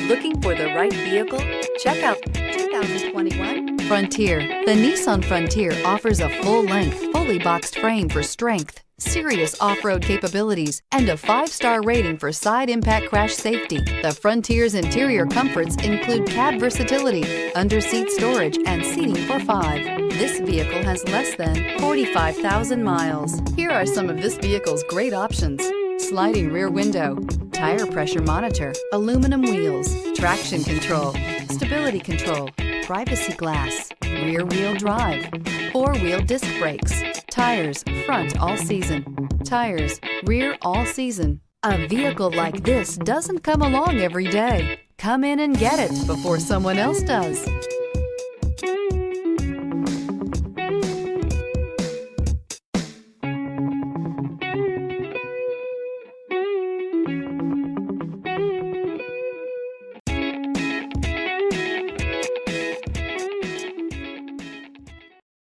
Looking for the right vehicle? Check out 2021 Frontier. The Nissan Frontier offers a full-length, fully boxed frame for strength, serious off-road capabilities, and a 5-star rating for side impact crash safety. The Frontier's interior comforts include cab versatility, under-seat storage, and seating for 5. This vehicle has less than 45,000 miles. Here are some of this vehicle's great options: sliding rear window, tire pressure monitor, aluminum wheels, traction control, stability control, privacy glass, rear wheel drive, 4-wheel disc brakes, tires front all season, tires rear all season. A vehicle like this doesn't come along every day. Come in and get it before someone else does.